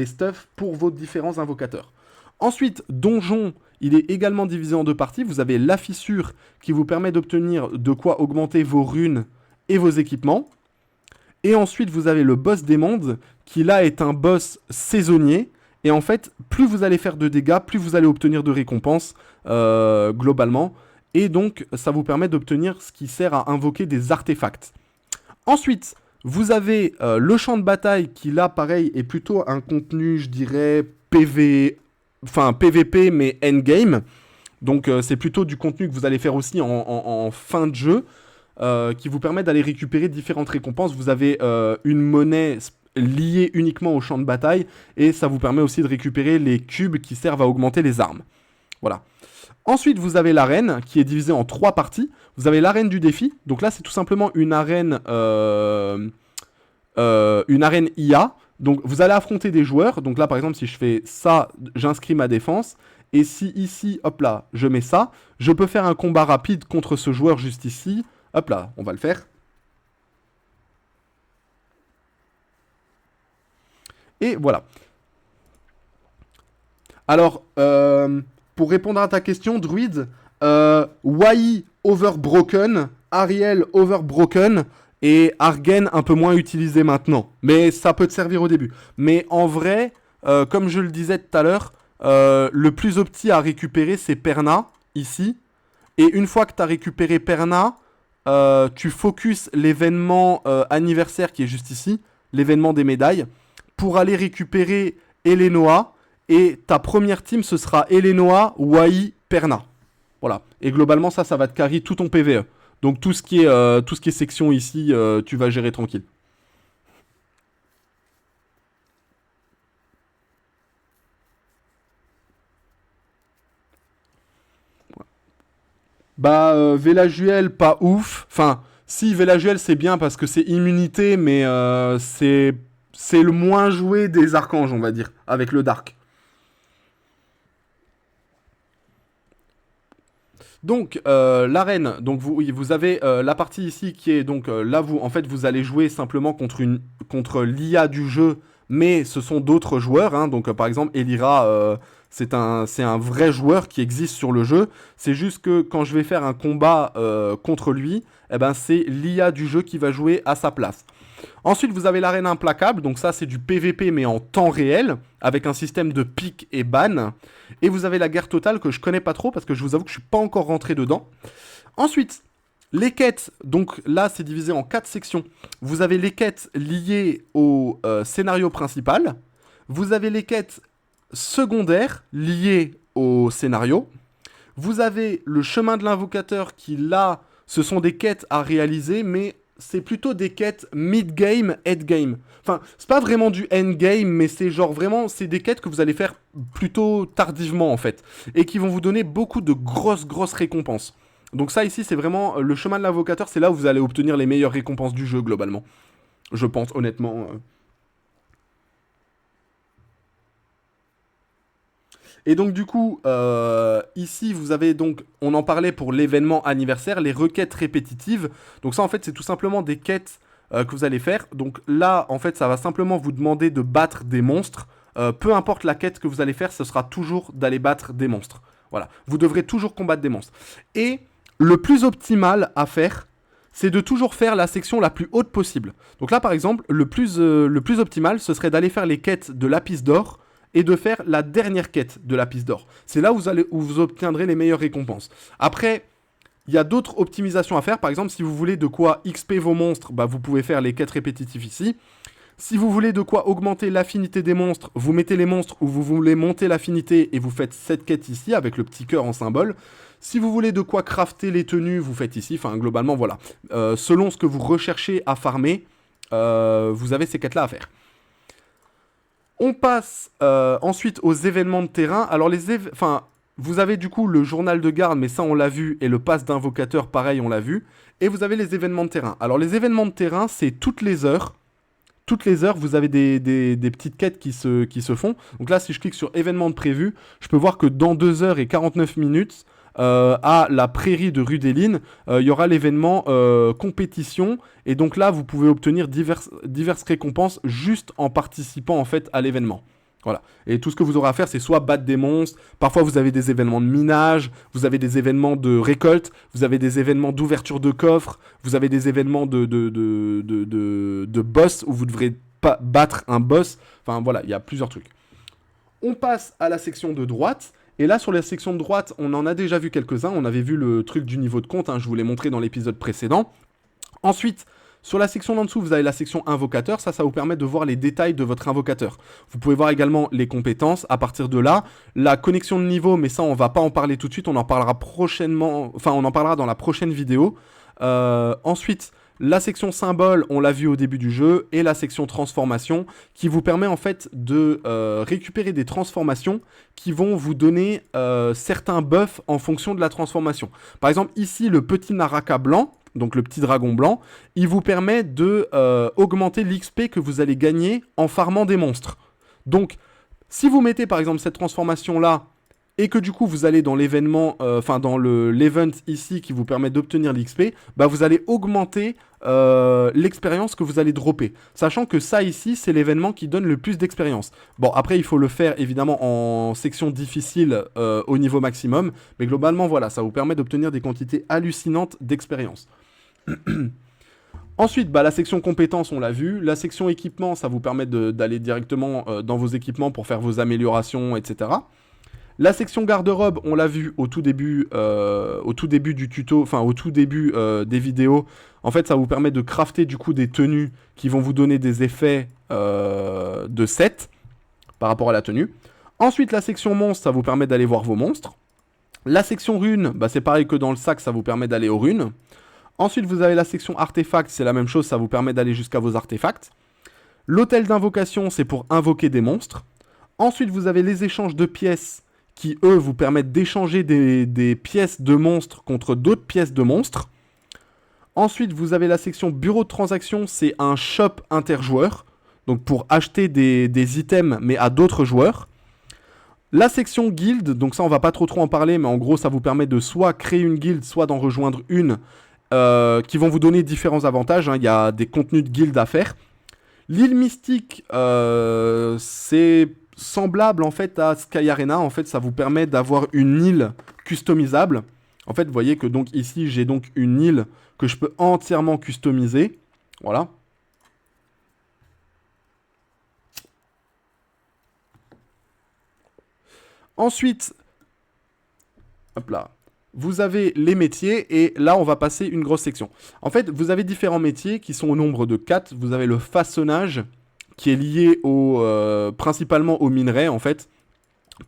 stuff pour vos différents invocateurs. Ensuite, donjon, il est également divisé en deux parties. Vous avez la fissure qui vous permet d'obtenir de quoi augmenter vos runes et vos équipements. Et ensuite, vous avez le boss des mondes, qui là est un boss saisonnier. Et en fait, plus vous allez faire de dégâts, plus vous allez obtenir de récompenses, globalement. Et donc, ça vous permet d'obtenir ce qui sert à invoquer des artefacts. Ensuite, vous avez le champ de bataille, qui là, pareil, est plutôt un contenu, je dirais, PVP, mais endgame. Donc, c'est plutôt du contenu que vous allez faire aussi en fin de jeu. Qui vous permet d'aller récupérer différentes récompenses. Vous avez une monnaie liée uniquement au champ de bataille, et ça vous permet aussi de récupérer les cubes qui servent à augmenter les armes. Voilà. Ensuite, vous avez l'arène, qui est divisée en 3 parties. Vous avez l'arène du défi. Donc là, c'est tout simplement une arène IA. Donc, vous allez affronter des joueurs. Donc là, par exemple, si je fais ça, j'inscris ma défense. Et si ici, hop là, je mets ça, je peux faire un combat rapide contre ce joueur juste ici. Hop là, on va le faire. Et voilà. Alors, pour répondre à ta question, Druid, Wai overbroken, Ariel overbroken, et Argen un peu moins utilisé maintenant. Mais ça peut te servir au début. Mais en vrai, comme je le disais tout à l'heure, le plus opti à récupérer, c'est Perna, ici. Et une fois que tu as récupéré Perna, tu focuses l'événement anniversaire qui est juste ici, l'événement des médailles, pour aller récupérer Elenoa. Et ta première team, ce sera Elenoa, Wai, Perna. Voilà. Et globalement, ça va te carry tout ton PvE. Donc tout ce qui est section ici, tu vas gérer tranquille. Bah, Velajuel, pas ouf. Enfin, si, Velajuel, c'est bien parce que c'est immunité, mais c'est le moins joué des archanges, on va dire, avec le Dark. Donc, l'arène, donc vous avez la partie ici qui est donc là, en fait, vous allez jouer simplement contre l'IA du jeu, mais ce sont d'autres joueurs. Hein, donc, par exemple, Elira, c'est un vrai joueur qui existe sur le jeu. C'est juste que quand je vais faire un combat contre lui, eh ben, c'est l'IA du jeu qui va jouer à sa place. Ensuite, vous avez l'arène implacable, donc ça c'est du PVP mais en temps réel, avec un système de pick et ban. Et vous avez la guerre totale que je connais pas trop parce que je vous avoue que je suis pas encore rentré dedans. Ensuite, les quêtes, donc là c'est divisé en 4 sections. Vous avez les quêtes liées au scénario principal. Vous avez les quêtes secondaires liées au scénario. Vous avez le chemin de l'invocateur qui là, ce sont des quêtes à réaliser mais c'est plutôt des quêtes mid-game, head-game. Enfin, c'est pas vraiment du end-game, mais c'est genre vraiment, c'est des quêtes que vous allez faire plutôt tardivement en fait. Et qui vont vous donner beaucoup de grosses récompenses. Donc ça ici, c'est vraiment le chemin de l'invocateur, c'est là où vous allez obtenir les meilleures récompenses du jeu globalement. Je pense honnêtement. Et donc du coup, ici vous avez donc, on en parlait pour l'événement anniversaire, les requêtes répétitives. Donc ça en fait c'est tout simplement des quêtes que vous allez faire. Donc là en fait ça va simplement vous demander de battre des monstres. Peu importe la quête que vous allez faire, ce sera toujours d'aller battre des monstres. Voilà, vous devrez toujours combattre des monstres. Et le plus optimal à faire, c'est de toujours faire la section la plus haute possible. Donc là par exemple, le plus optimal, ce serait d'aller faire les quêtes de Lapis d'or et de faire la dernière quête de Lapis d'or. C'est là où vous obtiendrez les meilleures récompenses. Après, il y a d'autres optimisations à faire. Par exemple, si vous voulez de quoi XP vos monstres, bah, vous pouvez faire les quêtes répétitives ici. Si vous voulez de quoi augmenter l'affinité des monstres, vous mettez les monstres où vous voulez monter l'affinité et vous faites cette quête ici avec le petit cœur en symbole. Si vous voulez de quoi crafter les tenues, vous faites ici. Enfin, globalement, voilà. Selon ce que vous recherchez à farmer, vous avez ces quêtes-là à faire. On passe ensuite aux événements de terrain. Alors vous avez du coup le journal de garde, mais ça on l'a vu, et le pass d'invocateur, pareil, on l'a vu. Et vous avez les événements de terrain. Alors les événements de terrain, c'est toutes les heures. Toutes les heures, vous avez des petites quêtes qui se font. Donc là, si je clique sur événements de prévu, je peux voir que dans 2 heures et 49 minutes, à la prairie de Rudeline, il y aura l'événement compétition. Et donc là, vous pouvez obtenir diverses récompenses juste en participant en fait à l'événement. Voilà. Et tout ce que vous aurez à faire, c'est soit battre des monstres, parfois vous avez des événements de minage, vous avez des événements de récolte, vous avez des événements d'ouverture de coffres, vous avez des événements de boss où vous devrez battre un boss. Enfin voilà, il y a plusieurs trucs. On passe à la section de droite. Et là, sur la section de droite, on en a déjà vu quelques-uns. On avait vu le truc du niveau de compte, hein, je vous l'ai montré dans l'épisode précédent. Ensuite, sur la section d'en dessous, vous avez la section invocateur. Ça vous permet de voir les détails de votre invocateur. Vous pouvez voir également les compétences. À partir de là, la connexion de niveau, mais ça, on va pas en parler tout de suite. On en parlera prochainement. Enfin, on en parlera dans la prochaine vidéo. Ensuite, la section symbole, on l'a vu au début du jeu, et la section transformation, qui vous permet en fait de récupérer des transformations qui vont vous donner certains buffs en fonction de la transformation. Par exemple, ici, le petit Naraka blanc, donc le petit dragon blanc, il vous permet de augmenter l'XP que vous allez gagner en farmant des monstres. Donc, si vous mettez par exemple cette transformation-là, et que du coup vous allez dans l'événement, dans l'event ici qui vous permet d'obtenir l'XP, bah vous allez augmenter l'expérience que vous allez dropper. Sachant que ça ici, c'est l'événement qui donne le plus d'expérience. Bon, après il faut le faire évidemment en section difficile au niveau maximum, mais globalement voilà, ça vous permet d'obtenir des quantités hallucinantes d'expérience. Ensuite, la section compétences, on l'a vu. La section équipement, ça vous permet d'aller directement dans vos équipements pour faire vos améliorations, etc. La section garde-robe, on l'a vu au tout début du tuto, enfin au tout début des vidéos. En fait, ça vous permet de crafter du coup des tenues qui vont vous donner des effets de set par rapport à la tenue. Ensuite, la section monstre, ça vous permet d'aller voir vos monstres. La section runes, c'est pareil que dans le sac, ça vous permet d'aller aux runes. Ensuite, vous avez la section artefacts, c'est la même chose, ça vous permet d'aller jusqu'à vos artefacts. L'hôtel d'invocation, c'est pour invoquer des monstres. Ensuite, vous avez les échanges de pièces qui, eux, vous permettent d'échanger des pièces de monstres contre d'autres pièces de monstres. Ensuite, vous avez la section bureau de transaction, c'est un shop interjoueur, donc pour acheter des items, mais à d'autres joueurs. La section guild, donc ça, on va pas trop en parler, mais en gros, ça vous permet de soit créer une guild, soit d'en rejoindre une, qui vont vous donner différents avantages, hein. Il y a des contenus de guild à faire. L'île mystique, c'est semblable en fait à Sky Arena. En fait, ça vous permet d'avoir une île customisable. En fait, vous voyez que donc ici, j'ai donc une île que je peux entièrement customiser. Voilà. Ensuite, hop là. Vous avez les métiers et là on va passer une grosse section. En fait, vous avez différents métiers qui sont au nombre de 4. Vous avez le façonnage qui est lié principalement aux minerais en fait.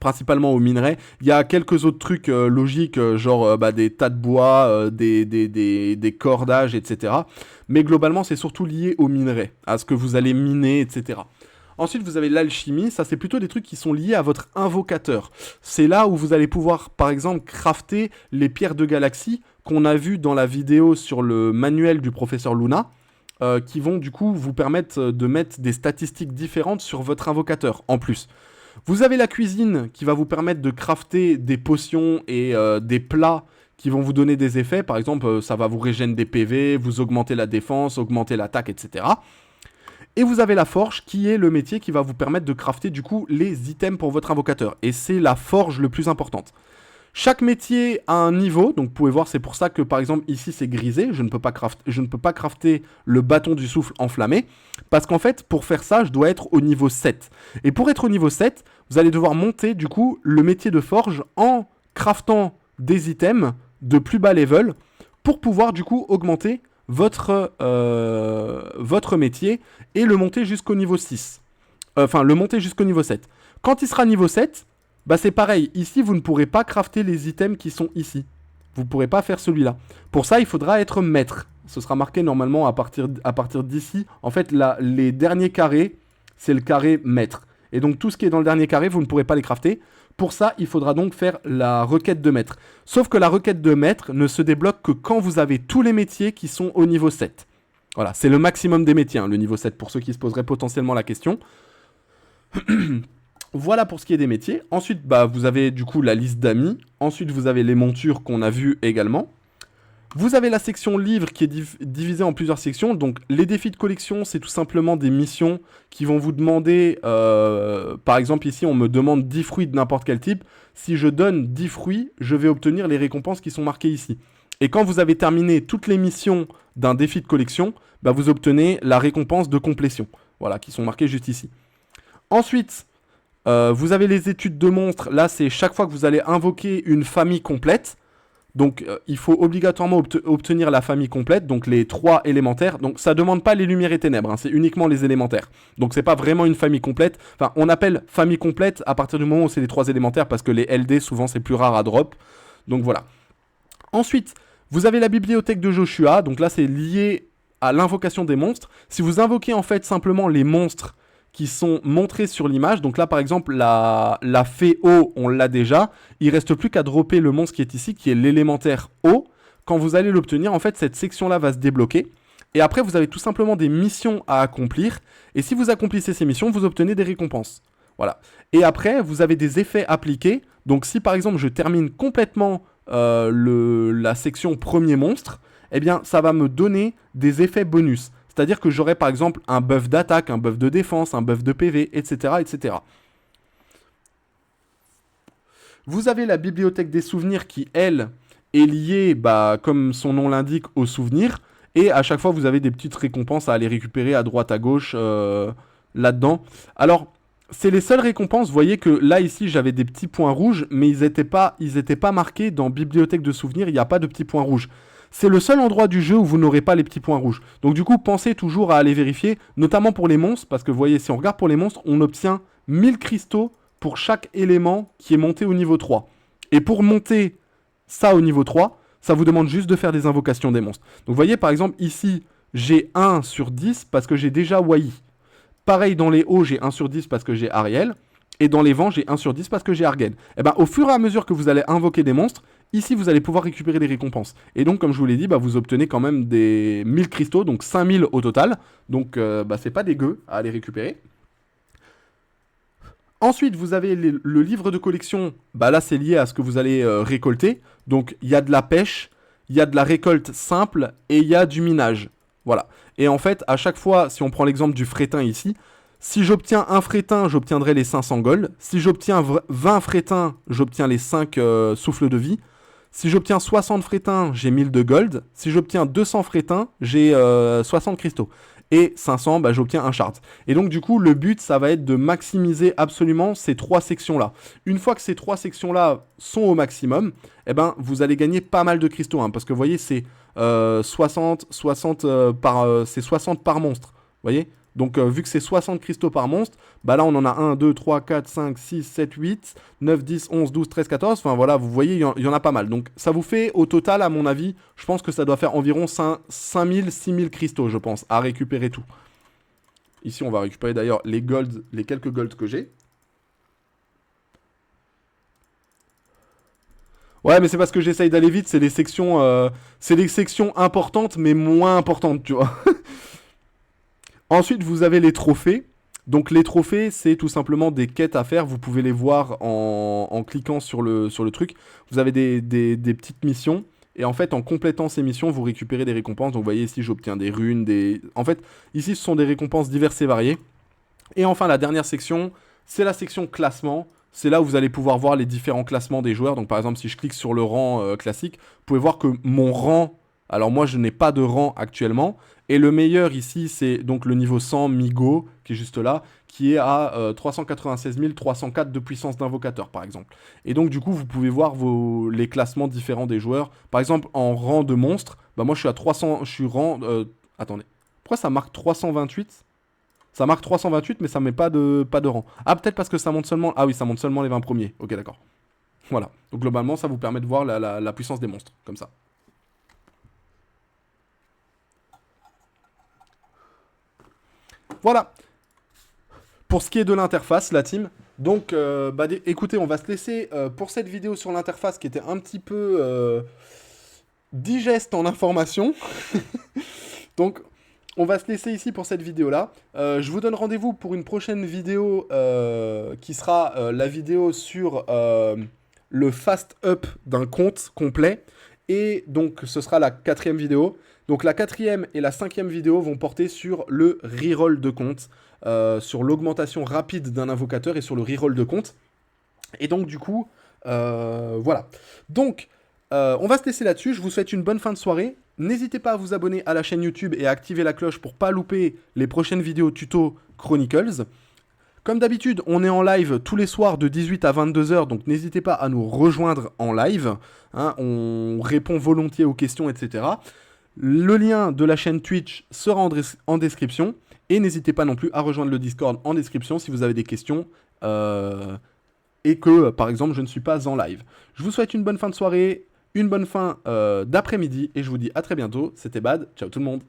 Principalement aux minerais. Il y a quelques autres trucs logiques, genre des tas de bois, des cordages, etc. Mais globalement, c'est surtout lié aux minerais, à ce que vous allez miner, etc. Ensuite, vous avez l'alchimie. Ça, c'est plutôt des trucs qui sont liés à votre invocateur. C'est là où vous allez pouvoir, par exemple, crafter les pierres de galaxie qu'on a vues dans la vidéo sur le manuel du professeur Luna, qui vont du coup vous permettre de mettre des statistiques différentes sur votre invocateur, en plus. Vous avez la cuisine qui va vous permettre de crafter des potions et des plats qui vont vous donner des effets. Par exemple, ça va vous régénérer des PV, vous augmenter la défense, augmenter l'attaque, etc. Et vous avez la forge qui est le métier qui va vous permettre de crafter du coup les items pour votre invocateur. Et c'est la forge le plus importante. Chaque métier a un niveau, donc vous pouvez voir, c'est pour ça que par exemple ici c'est grisé, je ne peux pas crafter le bâton du souffle enflammé, parce qu'en fait pour faire ça je dois être au niveau 7. Et pour être au niveau 7, vous allez devoir monter du coup le métier de forge en craftant des items de plus bas level, pour pouvoir du coup augmenter votre métier et le monter jusqu'au niveau 6. Le monter jusqu'au niveau 7. Quand il sera niveau 7, c'est pareil, ici vous ne pourrez pas crafter les items qui sont ici. Vous ne pourrez pas faire celui-là. Pour ça, il faudra être maître. Ce sera marqué normalement à partir d'ici. En fait, les derniers carrés, c'est le carré maître. Et donc tout ce qui est dans le dernier carré, vous ne pourrez pas les crafter. Pour ça, il faudra donc faire la requête de maître. Sauf que la requête de maître ne se débloque que quand vous avez tous les métiers qui sont au niveau 7. Voilà, c'est le maximum des métiers, hein, le niveau 7, pour ceux qui se poseraient potentiellement la question. Voilà pour ce qui est des métiers. Ensuite, vous avez du coup la liste d'amis. Ensuite, vous avez les montures qu'on a vues également. Vous avez la section livre qui est divisée en plusieurs sections. Donc les défis de collection, c'est tout simplement des missions qui vont vous demander, par exemple ici on me demande 10 fruits de n'importe quel type. Si je donne 10 fruits, je vais obtenir les récompenses qui sont marquées ici. Et quand vous avez terminé toutes les missions d'un défi de collection, bah, vous obtenez la récompense de complétion. Voilà, qui sont marquées juste ici. Ensuite, vous avez les études de monstres. Là, c'est chaque fois que vous allez invoquer une famille complète. Donc, il faut obligatoirement obtenir la famille complète, donc les 3 élémentaires. Donc, ça ne demande pas les lumières et ténèbres, hein, c'est uniquement les élémentaires. Donc, c'est pas vraiment une famille complète. Enfin, on appelle famille complète à partir du moment où c'est les 3 élémentaires, parce que les LD, souvent, c'est plus rare à drop. Donc, voilà. Ensuite, vous avez la bibliothèque de Joshua. Donc là, c'est lié à l'invocation des monstres. Si vous invoquez, en fait, simplement les monstres qui sont montrés sur l'image. Donc là, par exemple, la fée eau, on l'a déjà. Il reste plus qu'à dropper le monstre qui est ici, qui est l'élémentaire eau. Quand vous allez l'obtenir, en fait, cette section-là va se débloquer. Et après, vous avez tout simplement des missions à accomplir. Et si vous accomplissez ces missions, vous obtenez des récompenses. Voilà. Et après, vous avez des effets appliqués. Donc si, par exemple, je termine complètement la section premier monstre, eh bien, ça va me donner des effets bonus. C'est-à-dire que j'aurai par exemple un buff d'attaque, un buff de défense, un buff de PV, etc., etc. Vous avez la bibliothèque des souvenirs qui, elle, est liée, bah, comme son nom l'indique, aux souvenirs. Et à chaque fois, vous avez des petites récompenses à aller récupérer à droite, à gauche, là-dedans. Alors, c'est les seules récompenses. Vous voyez que là, ici, j'avais des petits points rouges, mais ils étaient pas marqués dans bibliothèque de souvenirs. Il n'y a pas de petits points rouges. C'est le seul endroit du jeu où vous n'aurez pas les petits points rouges. Donc du coup, pensez toujours à aller vérifier, notamment pour les monstres, parce que vous voyez, si on regarde pour les monstres, on obtient 1000 cristaux pour chaque élément qui est monté au niveau 3. Et pour monter ça au niveau 3, ça vous demande juste de faire des invocations des monstres. Donc vous voyez, par exemple, ici, j'ai 1 sur 10 parce que j'ai déjà Wai. Pareil, dans les hauts, j'ai 1 sur 10 parce que j'ai Ariel. Et dans les vents, j'ai 1 sur 10 parce que j'ai Argen. Et ben, au fur et à mesure que vous allez invoquer des monstres, ici, vous allez pouvoir récupérer des récompenses. Et donc, comme je vous l'ai dit, bah, vous obtenez quand même des 1000 cristaux, donc 5000 au total. Donc, bah, c'est pas dégueu à aller récupérer. Ensuite, vous avez le livre de collection. Bah, là, c'est lié à ce que vous allez récolter. Donc, il y a de la pêche, il y a de la récolte simple et il y a du minage. Voilà. Et en fait, à chaque fois, si on prend l'exemple du frétin ici, si j'obtiens un frétin, j'obtiendrai les 500 gold. Si j'obtiens 20 frétins, j'obtiens les 5 souffles de vie. Si j'obtiens 60 frétins, j'ai 1000 de gold. Si j'obtiens 200 frétins, j'ai 60 cristaux. Et 500, bah, j'obtiens un shard. Et donc du coup, le but, ça va être de maximiser absolument ces 3 sections-là. Une fois que ces 3 sections-là sont au maximum, eh ben, vous allez gagner pas mal de cristaux. Hein, parce que vous voyez, c'est 60 par monstre. Vous voyez ? Donc, vu que c'est 60 cristaux par monstre, bah là, on en a 1, 2, 3, 4, 5, 6, 7, 8, 9, 10, 11, 12, 13, 14. Enfin, voilà, vous voyez, il y en a pas mal. Donc, ça vous fait, au total, à mon avis, je pense que ça doit faire environ 5000, 6000 cristaux, je pense, à récupérer tout. Ici, on va récupérer d'ailleurs les quelques golds que j'ai. Ouais, mais c'est parce que j'essaye d'aller vite, c'est les sections importantes, mais moins importantes, tu vois. Ensuite, vous avez les trophées. Donc les trophées, c'est tout simplement des quêtes à faire. Vous pouvez les voir en cliquant sur le truc. Vous avez des petites missions. Et en fait, en complétant ces missions, vous récupérez des récompenses. Donc vous voyez ici, j'obtiens des runes. En fait, ici, ce sont des récompenses diverses et variées. Et enfin, la dernière section, c'est la section classement. C'est là où vous allez pouvoir voir les différents classements des joueurs. Donc par exemple, si je clique sur le rang classique, vous pouvez voir que mon rang... Alors moi, je n'ai pas de rang actuellement. Et le meilleur ici, c'est donc le niveau 100 Migo, qui est juste là, qui est à 396 304 de puissance d'invocateur, par exemple. Et donc, du coup, vous pouvez voir les classements différents des joueurs. Par exemple, en rang de monstre, bah moi, je suis à 300... Je suis rang... attendez. Pourquoi ça marque 328 ? Ça marque 328, mais ça met pas de rang. Ah, peut-être parce que ça monte seulement... Ah oui, ça monte seulement les 20 premiers. Ok, d'accord. Voilà. Donc, globalement, ça vous permet de voir la puissance des monstres, comme ça. Voilà. Pour ce qui est de l'interface, la team. Donc, écoutez, on va se laisser pour cette vidéo sur l'interface qui était un petit peu digeste en information. Donc, on va se laisser ici pour cette vidéo-là. Je vous donne rendez-vous pour une prochaine vidéo qui sera la vidéo sur le fast up d'un compte complet. Et donc, ce sera la 4e vidéo. Donc, la 4e et la 5e vidéo vont porter sur le reroll de compte, sur l'augmentation rapide d'un invocateur et sur le reroll de compte. Et donc, du coup, voilà. Donc, on va se laisser là-dessus. Je vous souhaite une bonne fin de soirée. N'hésitez pas à vous abonner à la chaîne YouTube et à activer la cloche pour pas louper les prochaines vidéos tuto Chronicles. Comme d'habitude, on est en live tous les soirs de 18 à 22h, donc n'hésitez pas à nous rejoindre en live. Hein, on répond volontiers aux questions, etc. Le lien de la chaîne Twitch sera en description. Et n'hésitez pas non plus à rejoindre le Discord en description si vous avez des questions et que, par exemple, je ne suis pas en live. Je vous souhaite une bonne fin de soirée, une bonne fin d'après-midi et je vous dis à très bientôt. C'était Bad. Ciao tout le monde.